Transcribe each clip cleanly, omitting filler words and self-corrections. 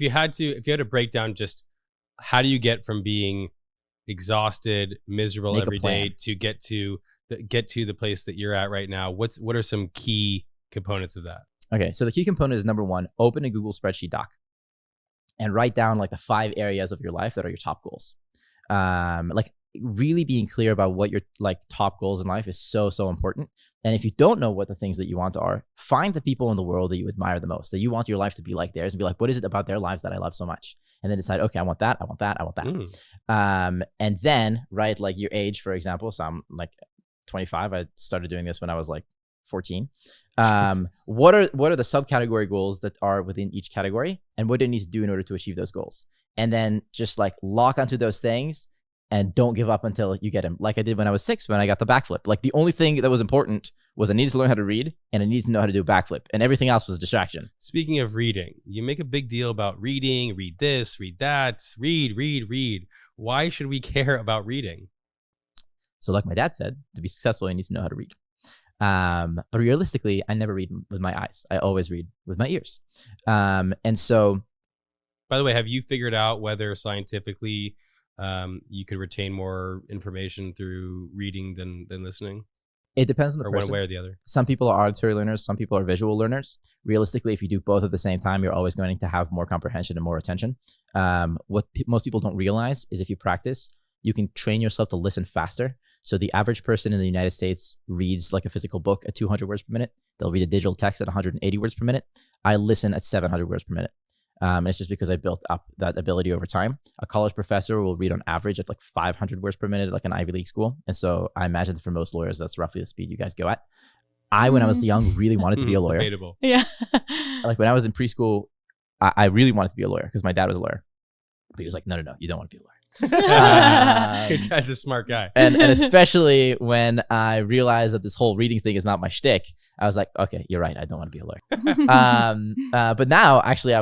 If you had to break down just how do you get from being exhausted, miserable Make a every plan. day to get to the place that you're at right now, what are some key components of that? Okay, so the key component is number one, open a Google spreadsheet doc and write down like the 5 areas of your life that are your top goals. Like really being clear about what your like top goals in life is so important. And if you don't know what the things that you want are, find the people in the world that you admire the most, that you want your life to be like theirs, and be like, what is it about their lives that I love so much? And then decide, okay, I want that, I want that, I want that. And then write like your age, for example. So I'm like 25. I started doing this when I was like 14. What are the subcategory goals that are within each category, and what do you need to do in order to achieve those goals? And then just like lock onto those things and don't give up until you get them. Like I did when I was 6, when I got the backflip. Like the only thing that was important was I needed to learn how to read and I needed to know how to do a backflip, and everything else was a distraction. Speaking of reading, you make a big deal about reading, read this, read that, read. Why should we care about reading? So like my dad said, to be successful, you need to know how to read. But realistically, I never read with my eyes. I always read with my ears. And so, by the way, have you figured out whether scientifically you could retain more information through reading than listening? It depends on the person. One way or the other. Some people are auditory learners. Some people are visual learners. Realistically, if you do both at the same time, you're always going to have more comprehension and more attention. What most people don't realize is if you practice, you can train yourself to listen faster. So the average person in the United States reads like a physical book at 200 words per minute. They'll read a digital text at 180 words per minute. I listen at 700 words per minute. And it's just because I built up that ability over time. A college professor will read on average at like 500 words per minute, like an Ivy League school. And so I imagine that for most lawyers, that's roughly the speed you guys go at. When I was young, really wanted to be a lawyer. Debatable. Yeah. Like when I was in preschool, I really wanted to be a lawyer because my dad was a lawyer. But he was like, no, you don't want to be a lawyer. Your dad's a smart guy. And especially when I realized that this whole reading thing is not my shtick, I was like, okay, you're right. I don't want to be a lawyer. But now actually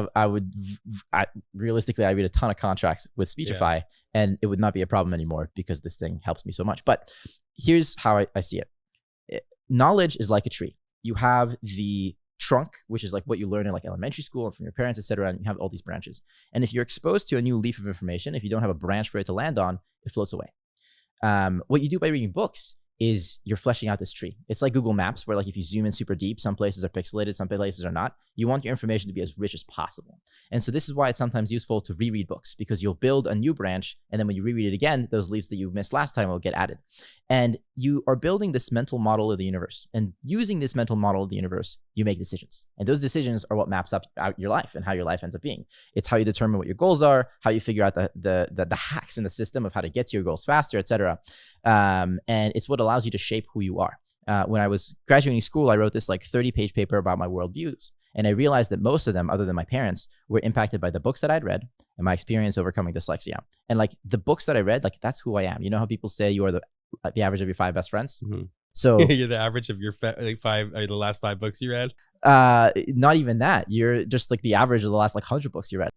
realistically, I read a ton of contracts with Speechify, and it would not be a problem anymore because this thing helps me so much. But here's how I see it. Knowledge is like a tree. You have the trunk, which is like what you learn in like elementary school and from your parents, etc. And you have all these branches. And if you're exposed to a new leaf of information, if you don't have a branch for it to land on, it floats away. What you do by reading books is you're fleshing out this tree. It's like Google Maps, where like if you zoom in super deep, some places are pixelated, some places are not. You want your information to be as rich as possible. And so this is why it's sometimes useful to reread books, because you'll build a new branch, and then when you reread it again, those leaves that you missed last time will get added. And you are building this mental model of the universe. And using this mental model of the universe, you make decisions. And those decisions are what maps up out your life and how your life ends up being. It's how you determine what your goals are, how you figure out the hacks in the system of how to get to your goals faster, etc. And it's what allows you to shape who you are. When I was graduating school, I wrote this like 30-page paper about my worldviews. And I realized that most of them, other than my parents, were impacted by the books that I'd read and my experience overcoming dyslexia. And like the books that I read, like that's who I am. You know how people say you are the average of your 5 best friends? Mm-hmm. So you're the average of your the last 5 books you read? Not even that. You're just like the average of the last like 100 books you read.